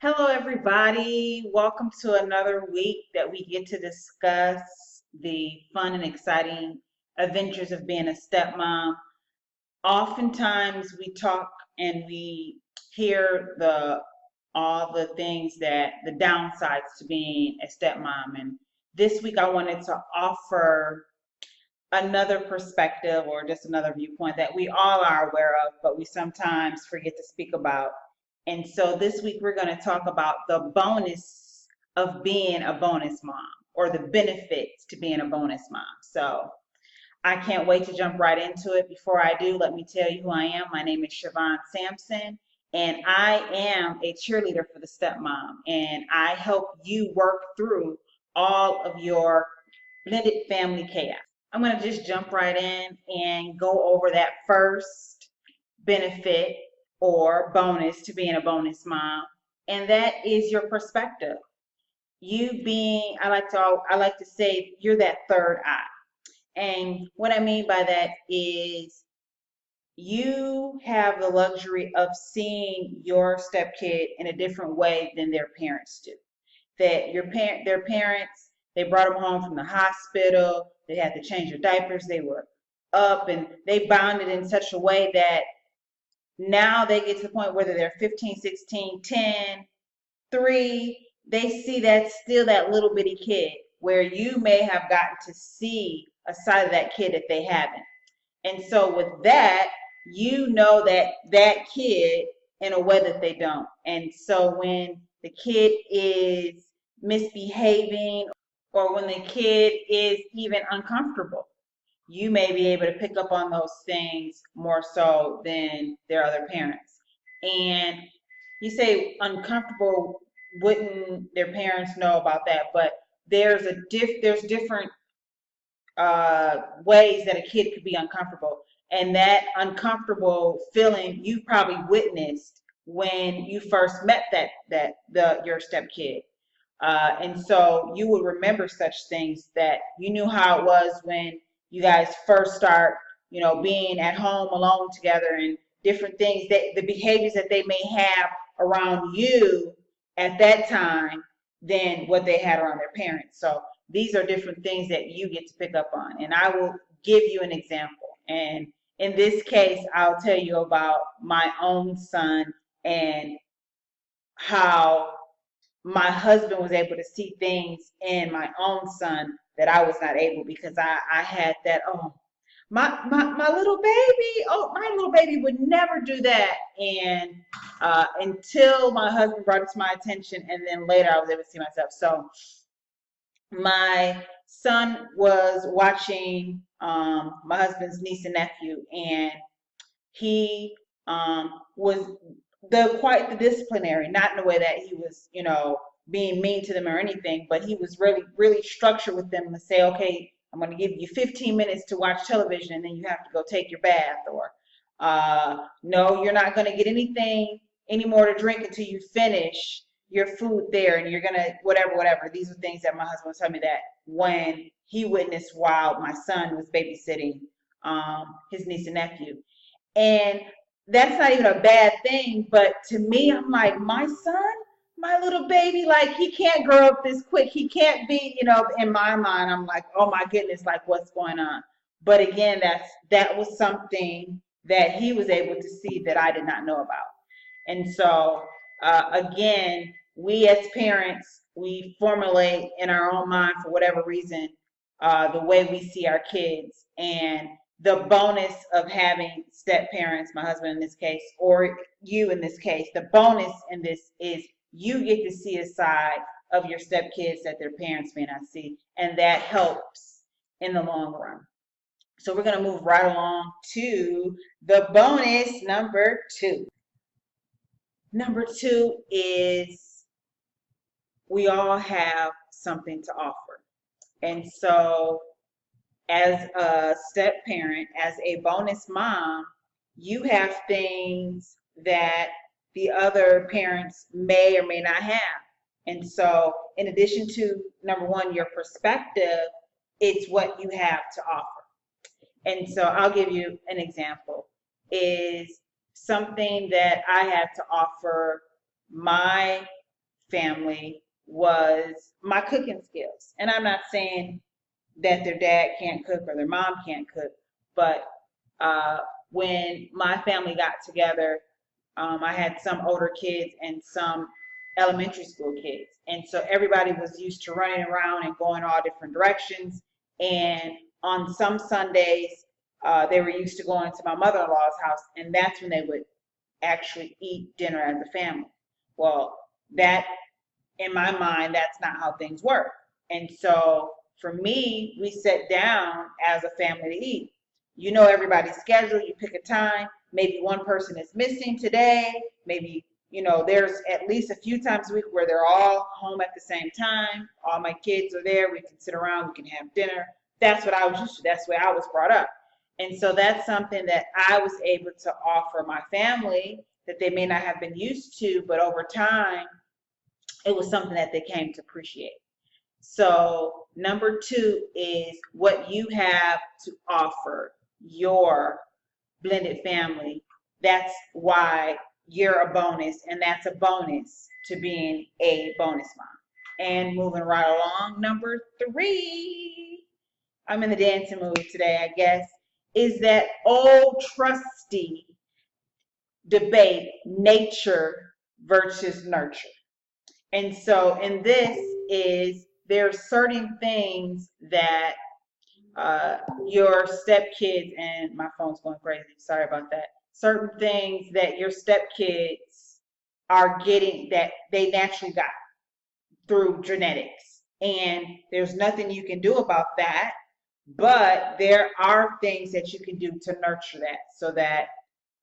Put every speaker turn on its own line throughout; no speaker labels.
Hello, everybody. Welcome to another week that we get to discuss the fun and exciting adventures of being a stepmom. Oftentimes, we talk and we hear all the things that the downsides to being a stepmom. And this week, I wanted to offer another perspective or just another viewpoint that we all are aware of, but we sometimes forget to speak about. And so this week we're going to talk about the bonus of being a bonus mom or the benefits to being a bonus mom. So I can't wait to jump right into it. Before I do, let me tell you who I am. My name is Siobhan Sampson, and I am a cheerleader for the stepmom. And I help you work through all of your blended family chaos. I'm going to just jump right in and go over that first benefit or bonus to being a bonus mom, and that is your perspective. You being, I like to say, you're that third eye. And what I mean by that is you have the luxury of seeing your stepkid in a different way than their parents do. That their parents, they brought them home from the hospital, they had to change their diapers, they were up and they bonded in such a way that now they get to the point whether they're 15, 16, 10, 3, they see that still that little bitty kid where you may have gotten to see a side of that kid that they haven't. And so with that, you know that kid in a way that they don't. And so when the kid is misbehaving or when the kid is even uncomfortable, you may be able to pick up on those things more so than their other parents. And you say uncomfortable, wouldn't their parents know about that? But there's different ways that a kid could be uncomfortable, and that uncomfortable feeling you probably witnessed when you first met your stepkid. And so you would remember such things that you knew how it was when you guys first start, being at home alone together and different things that the behaviors that they may have around you at that time than what they had around their parents. So these are different things that you get to pick up on. And I will give you an example. And in this case, I'll tell you about my own son and how my husband was able to see things in my own son that I was not able because I had that, oh, my little baby, oh, my little baby would never do that. And until my husband brought it to my attention, and then later I was able to see myself. So my son was watching my husband's niece and nephew, and he was quite the disciplinary, not in the way that he was, being mean to them or anything, but he was really, really structured with them to say, okay, I'm going to give you 15 minutes to watch television, and then you have to go take your bath, or no, you're not going to get anything anymore to drink until you finish your food there, and you're gonna whatever. These are things that my husband was telling me that when he witnessed while my son was babysitting his niece and nephew. And that's not even a bad thing, but to me, I'm like, my son, my little baby, like he can't grow up this quick. He can't be, in my mind, I'm like, oh my goodness, like what's going on? But again, that was something that he was able to see that I did not know about. And so again, we as parents, we formulate in our own mind for whatever reason the way we see our kids. And the bonus of having step parents, my husband in this case, or you in this case, the bonus in this is you get to see a side of your stepkids that their parents may not see, and that helps in the long run. So we're going to move right along to the bonus number 2. Number 2 is we all have something to offer. And so as a step parent, as a bonus mom, you have things that the other parents may or may not have. And so in addition to number 1, your perspective, it's what you have to offer. And so I'll give you an example is something that I had to offer my family was my cooking skills. And I'm not saying that their dad can't cook or their mom can't cook, but uh, when my family got together, I had some older kids and some elementary school kids. And so everybody was used to running around and going all different directions. And on some Sundays, they were used to going to my mother-in-law's house, and that's when they would actually eat dinner as a family. Well, that, in my mind, that's not how things work. And so for me, we sat down as a family to eat. You know everybody's schedule, you pick a time, maybe one person is missing today, maybe, there's at least a few times a week where they're all home at the same time, all my kids are there, we can sit around, we can have dinner. That's what I was used to, that's the way I was brought up. And so that's something that I was able to offer my family that they may not have been used to, but over time, it was something that they came to appreciate. So number 2 is what you have to offer your blended family. That's why you're a bonus, and that's a bonus to being a bonus mom. And moving right along, number 3, I'm in the dancing mood today, I guess, is that old trusty debate, nature versus nurture. And so in this is there are certain things that your stepkids, and my phone's going crazy, sorry about that. Certain things that your stepkids are getting that they naturally got through genetics. And there's nothing you can do about that, but there are things that you can do to nurture that so that,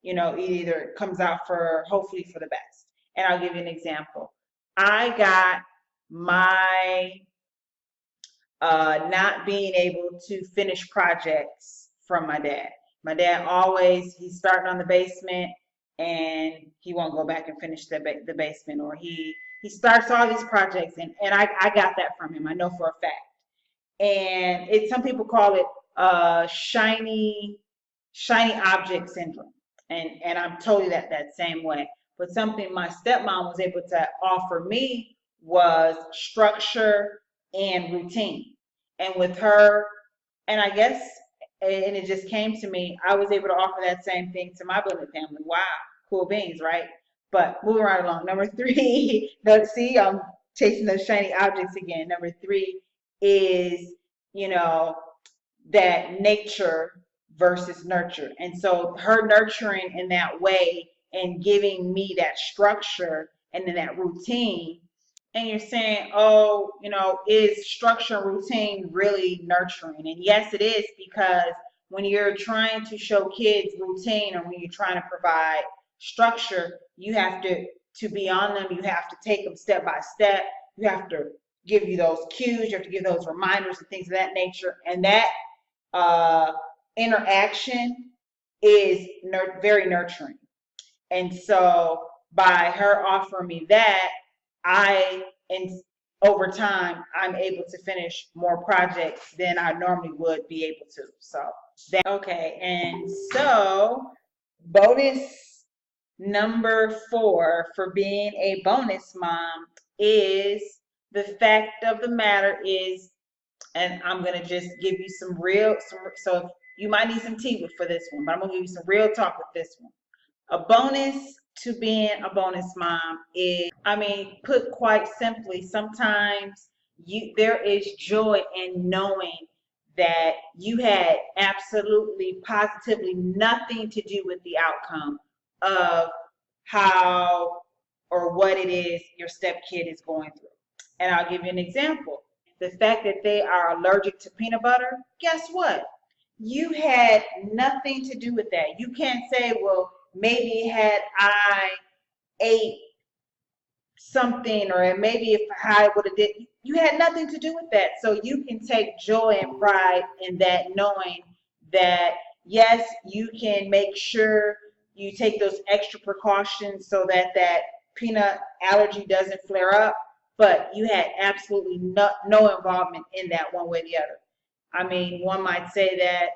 it either comes out hopefully for the best. And I'll give you an example. I got my not being able to finish projects from my dad. My dad he's starting on the basement and he won't go back and finish the basement, or he starts all these projects and I got that from him. I know for a fact. And some people call it shiny object syndrome. And I'm totally that same way. But something my stepmom was able to offer me was structure and routine. And with her, and I guess, and it just came to me, I was able to offer that same thing to my blended family. Wow, cool beans, right? But moving right along. Number 3, let's see, I'm chasing those shiny objects again. Number 3 is, that nature versus nurture. And so her nurturing in that way and giving me that structure and then that routine. And you're saying, oh, is structure and routine really nurturing? And yes, it is, because when you're trying to show kids routine or when you're trying to provide structure, you have to be on them. You have to take them step by step. You have to give you those cues. You have to give those reminders and things of that nature. And that interaction is very nurturing. And so by her offering me that, over time, I'm able to finish more projects than I normally would be able to. So okay. And so bonus number 4 for being a bonus mom is the fact of the matter is, and I'm going to just give you so you might need some tea for this one, but I'm going to give you some real talk with this one. A bonus to being a bonus mom is, put quite simply, sometimes there is joy in knowing that you had absolutely, positively nothing to do with the outcome of how or what it is your stepkid is going through. And I'll give you an example. The fact that they are allergic to peanut butter, guess what? You had nothing to do with that. You can't say, well, maybe had I ate something, or maybe if I would have did, you had nothing to do with that. So you can take joy and pride in that, knowing that, yes, you can make sure you take those extra precautions so that peanut allergy doesn't flare up, but you had absolutely no involvement in that one way or the other. One might say that,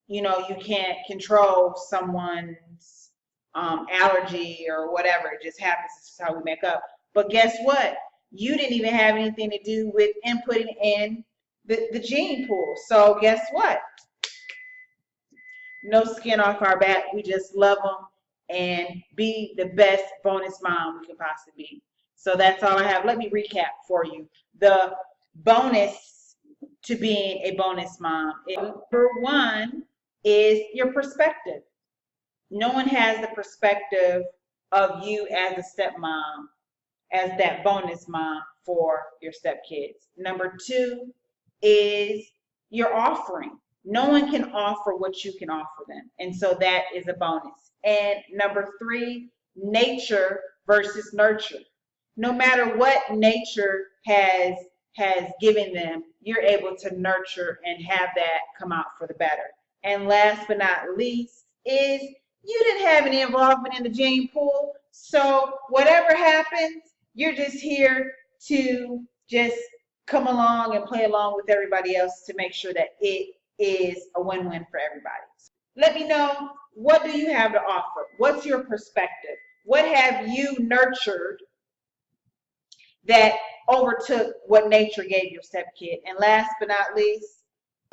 you can't control someone's allergy or whatever. It just happens. It's just how we make up. But guess what? You didn't even have anything to do with inputting in the gene pool. So guess what? No skin off our back. We just love them and be the best bonus mom we can possibly be. So that's all I have. Let me recap for you. The bonus to being a bonus mom. Number one is your perspective. No one has the perspective of you as a stepmom, as that bonus mom for your stepkids. Number two is your offering. No one can offer what you can offer them. And so that is a bonus. And number three, nature versus nurture. No matter what nature has given them, you're able to nurture and have that come out for the better. And last but not least is you didn't have any involvement in the gene pool. So whatever happens, you're just here to just come along and play along with everybody else to make sure that it is a win-win for everybody. Let me know, what do you have to offer? What's your perspective? What have you nurtured that overtook what nature gave your stepkid? And last but not least,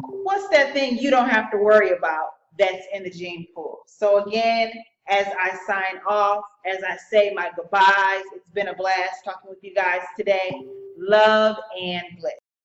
what's that thing you don't have to worry about that's in the gene pool? So again, as I sign off, as I say my goodbyes, it's been a blast talking with you guys today. Love and bliss.